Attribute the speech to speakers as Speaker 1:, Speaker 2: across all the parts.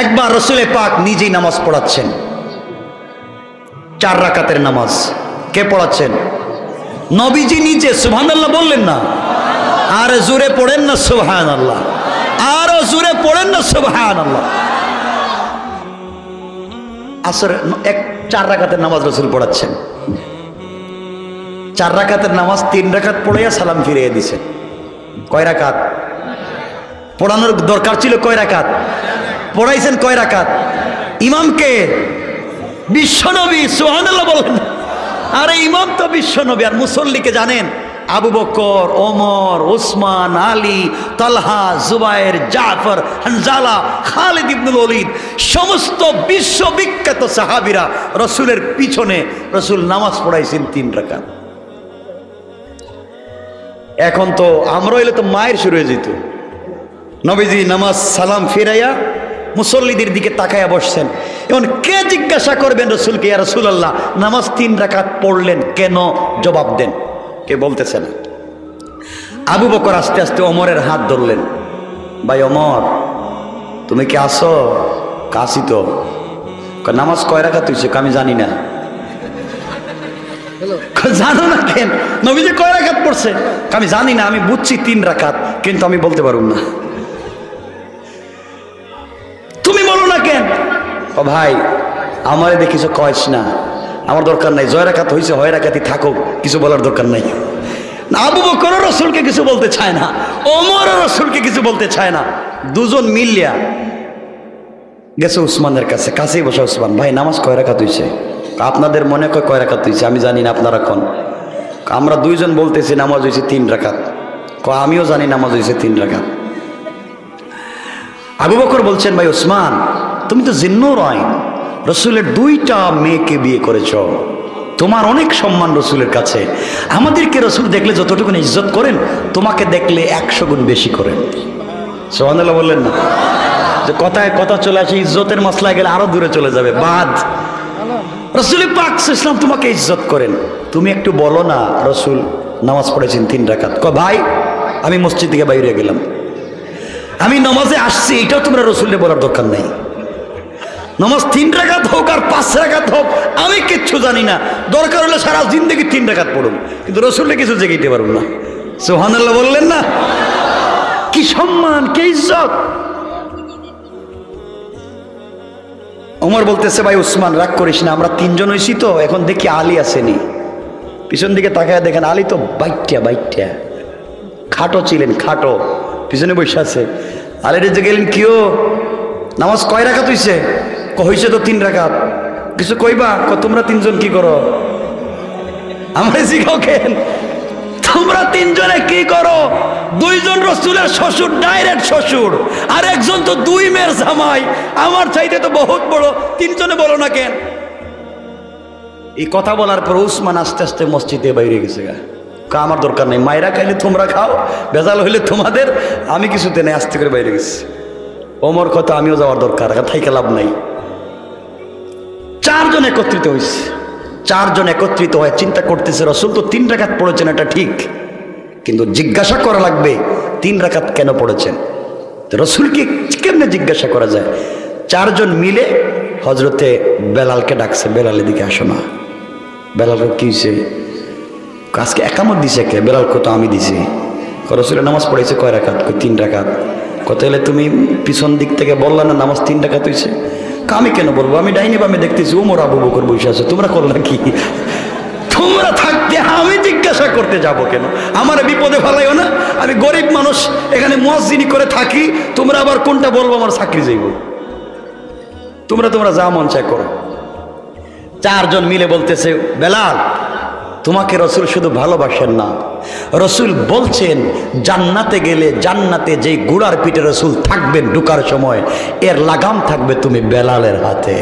Speaker 1: একবার রসুলে পাক নিজেই নামাজ পড়াচ্ছেন, 4 রাকাতের নামাজ। কে পড়াচ্ছেন? নবীজি নিজে। সুবহানাল্লাহ বললেন না? আর জোরে পড়েন না সুবহানাল্লাহ, আরো জোরে পড়েন না সুবহানাল্লাহ। আসর 4 রাকাতের নামাজ রসুল পড়াচ্ছেন। 4 রাকাতের নামাজ 3 রাকাত পড়াইয়া সালাম ফিরিয়ে দিছেন। কয় রাকাত পড়ানোর দরকার ছিল? কয় রাকাত পড়াইছেন? কয় রাকাত? ইমামকে বিশ্বনবী। সুবহানাল্লাহ বলেন। আরে ইমাম তো বিশ্বনবী, আর মুসল্লিকে জানেন আবু বকর, ওমর, ওসমান, আলী, তালহা, জুবায়ের, জাফর, হানজালা, খালিদ ইবনুল ওয়ালিদ, সমস্ত বিশ্ববিখ্যাত সাহাবীরা রসুলের পিছনে রসুল নামাজ পড়াইছেন 3 রাকাত। এখন তো আমরা হইলে তো মায়ের শুরু হয়ে যেত। নবীজি নামাজ সালাম ফিরাইয়া মুসল্লিদের দিকে তাকাইয়া বসছেন। এখন কে জিজ্ঞাসা করবেন রসুলকে, ইয়া রাসূলুল্লাহ নামাজ 3 রাকাত পড়লেন কেন? জবাব দেন, কে বলতেছে না। আবু বকর আস্তে আস্তে ওমরের হাত ধরলেন। ভাই ওমর, তুমি কি আসো? কাশি তো। নামাজ কয় রাকাত হইছে? আমি জানি না। জানো না কেন? নবীজি কয় রাকাত পড়ছে? আমি জানি না, আমি বুঝছি 3 রাকাত, কিন্তু আমি বলতে পারব না। তুমি বলো না কেন? ও ভাই, আমারে দেখিস কয়েস না, আমার দরকার নাই। 6 রাকাত হয়েছে, 6 রাকাতই থাকো, কিছু বলার দরকার নাই। আবু বকর রসুলকে কিছু বলতে চায় না, ওমর রসুলকে কিছু বলতে চায় না। দুজন মিলিয়া গেছে উসমানের কাছে, কাছেই বসে উসমান, ভাই নামাজ কয় রাকাত হয়েছে? আপনাদের মনে কয় রাকাত হয়েছে? আমি জানি না, আপনারা কোন? আমরা দুইজন বলতেছি নামাজ হয়েছে 3 রাকাত। আমিও জানি নামাজ হয়েছে 3 রাকাত। আবু বকর বলছেন, ভাই উসমান, তুমি তো জিন্নুর আইন, রসুলের 2টা মেয়েকে বিয়ে করেছ, তোমার অনেক সম্মান রসুলের কাছে। আমাদেরকে রসুল দেখলে যতটুকু ইজ্জত করেন, তোমাকে দেখলে 100 গুণ বেশি করেন। সুবহানাল্লাহ বললেন না? যে কথায় কথা চলে আসে, ইজ্জতের মশলায় গেলে আরো দূরে চলে যাবে। বাদ রসুল পাক ইসলাম তোমাকে ইজ্জত করেন, তুমি একটু বলো না রসুল নামাজ পড়েছেন 3 রাকাত। ভাই আমি মসজিদ থেকে বাইরে গেলাম, আমি নামাজে আসছি, এটাও তোমরা রসুলকে বলার দরকার নেই। নামাজ 3 রাকাত হোক আর 5 রাকাত হোক, আমি কিচ্ছু জানি না, দরকার হলে সারা জিন্দেগি 3 রাকাত পড়ুন, কিন্তু রসুলকে কিছু জেগেইতে পারুন না। সুবহানাল্লাহ বললেন না? কি সম্মান, কি ইজ্জত! ওমর বলতেছে, ভাই উসমান রাগ করিস না, আমরা 3 জন হইছি তো, এখন দেখি আলী আসেনি। পিছন দিকে তাকায় দেখেন আলী তো বাইটটা খাটো ছিলেন, খাটো, পিছনে বসে আছে। আলীর যে গেলেন, কিও নামাজ কয় রাকাত হইছে? হইছে তো 3 রাকাত। কিছু কইবা? তোমরা 3 জন কি করো? আমরা শিখাও কেন? তোমরা 3 জনে কি করো? 2 জন রসুলের শ্বশুর, ডাইরেক্ট শ্বশুর, আর একজন তো 2 মেয়ের জামাই, আমার চাইতে তো বহুত বড়। 3 জনে বলো না কেন? এই কথা বলার পর উসমান আস্তে আস্তে মসজিদে বাইরে গেছে। আমার দরকার নেই, মায়েরা খাইলে তোমরা খাও, ভেজাল হইলে তোমাদের, আমি কিছুতে নেই, আস্তে করে বাইরে গেছি। ওমর কথা, আমিও যাওয়ার দরকার, থাইকে লাভ নাই। 4 জন একত্রিত হয়েছে। 4 জন একত্রিত হয়ে চিন্তা করতেছে, রসুল তো 3 রাকাত পড়েছেন, এটা ঠিক, কিন্তু জিজ্ঞাসা করা লাগবে 3 রাকাত কেন পড়েছেন। রসুলকে কেমনে জিজ্ঞাসা করা যায়? 4 জন মিলে হজরতে বেলালকে ডাকছে, বেলালের দিকে আসো না। বেলাল কি হয়েছে? আজকে একামত দিছে কে? বেলাল কত? আমি দিছি। রসুলের নামাজ পড়েছে কয় রাকাত? 3 রাকাত। কত হলে তুমি পিছন দিক থেকে বললা না নামাজ 3 রাকাত হয়েছে? আমি কেন বলবো? আমি ডাইনি বামে দেখতেছি ওমর আবু বকর বসে আছে, তোমরা করলা কি? তোমরা থাকতে আমি জিজ্ঞাসা করতে যাব কেন? আমার বিপদে ফেলাইও না, আমি গরিব মানুষ, এখানে মুয়াজ্জিনি করে থাকি, তোমরা আবার কোনটা বলবো আমার চাকরি যাইব। তোমরা যা মন চায় করো। 4 জন মিলে বলতেছে, বেলাল তোমাকে রসুল শুধু ভালোবাসেন না, রসুল বলছেন জান্নাতে গেলে জান্নাতে যে গুড়ার পিঠে রসুল থাকবেন ঢুকার সময়, এর লাগাম থাকবে তুমি বেলালের হাতে।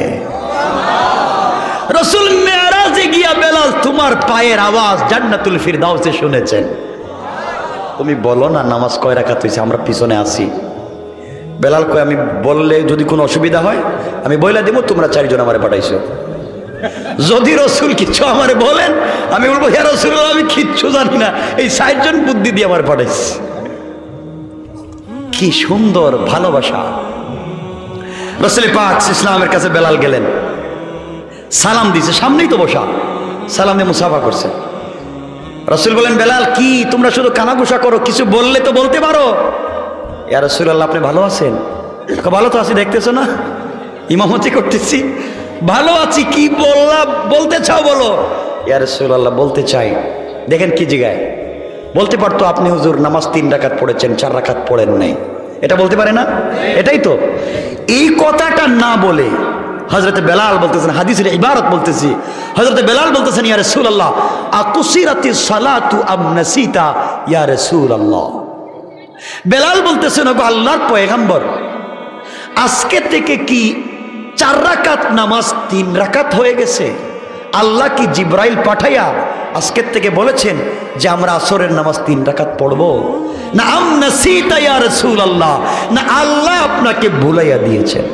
Speaker 1: রসুল মেরাজে গিয়া বেলাল তোমার পায়ের আওয়াজ জান্নাতুল ফিরদাউসে শুনেছেন। তুমি বলো না নামাজ কয় রাকাত হইছে, আমরা পিছনে আছি। বেলাল কয়, আমি বললে যদি কোনো অসুবিধা হয় আমি বইলা দেব, তোমরা 4 জন আমারে পাঠাইছো। যদি রসুল কিছু আমারে বলেন, আমি বলবো হে রাসূলুল্লাহ আমি কিচ্ছু জানি না, এই 4 জন বুদ্ধি দিয়ে আমার পাঠাইছে। কি সুন্দর ভালোবাসা! রাসূল পাক ইসলামের কাছে বেলাল গেলেন, সালাম দিছে, সামনেই তো বসা, সালাম দিয়ে মুসাফা করছে। রাসূল বলেন, বেলাল কি তোমরা শুধু কানাঘুষা করো, কিছু বললে তো বলতে পারো। ইয়া রাসূলুল্লাহ আপনি ভালো আছেন? ভালো তো আছি, দেখতেছো না ইমামতি করতেছি, ভালো আছি, কি বললাম বলতে চাও বলো। ইয়া রাসূলুল্লাহ বলতে চাই। দেখেন কি জিগায়, বলতে পারতো আপনি হুজুর নামাজ 3 রাকাত পড়েছেন, 4 রাকাত পড়েন নাই, এটা বলতে পারে না? এটাই তো। এই কথাটা না বলে হযরত বেলাল বলতেছেন, হাদিসের ইবারত বলতেছি, হযরত বেলাল বলতেছেন, ইয়া রাসূলুল্লাহ আকুসিরাতিস সালাতু আম নাসিতা ইয়া রাসূলুল্লাহ। বেলাল বলতেছেন, ওগো আল্লাহর পয়গম্বর, আজকে থেকে কি 4 রাকাত নামাজ 3 রাকাত হয়ে গেছে? আল্লাহ কি জিব্রাইল পাঠাইয়া আজকের থেকে বলেছেন যে আমরা আসরের নামাজ 3 রাকাত পড়বো? না আম নাসিতা ইয়া রাসূলুল্লাহ, না আল্লাহ আপনাকে ভুলাইয়া দিয়েছেন?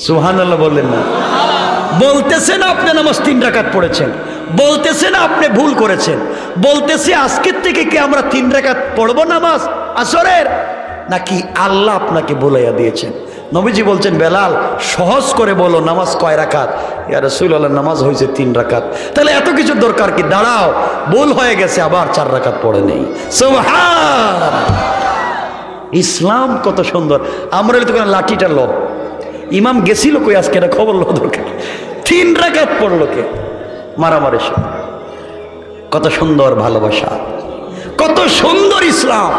Speaker 1: সুবহানাল্লাহ বললেন না? বলতেছেন আপনি নামাজ 3 রাকাত পড়েছেন, বলতেছেন আপনি ভুল করেছেন, বলতেছে আজকের থেকে কি আমরা 3 রাকাত পড়বো নামাজ আসরের, নাকি আল্লাহ আপনাকে ভুলাইয়া দিয়েছেন? নবীজি বলছেন, বেলাল সহজ করে বলো নামাজ কয় রাকাত? ইয়া রাসূলুল্লাহ নামাজ হয়েছে 3 রাকাত। তাহলে এত কিছু দরকার কি? দাঁড়াও, ভুল হয়ে গেছে, আবার 4 রাকাত পড়ে নেই। সুবহানাল্লাহ। ইসলাম কত সুন্দর। আমরা তো লাঠিটা লো, ইমাম গেছিল কই আজকে, এটা খবর লো দরকার, 3 রাকাত পড়লো কে? মারামারি। কত সুন্দর ভালোবাসা, কত সুন্দর ইসলাম।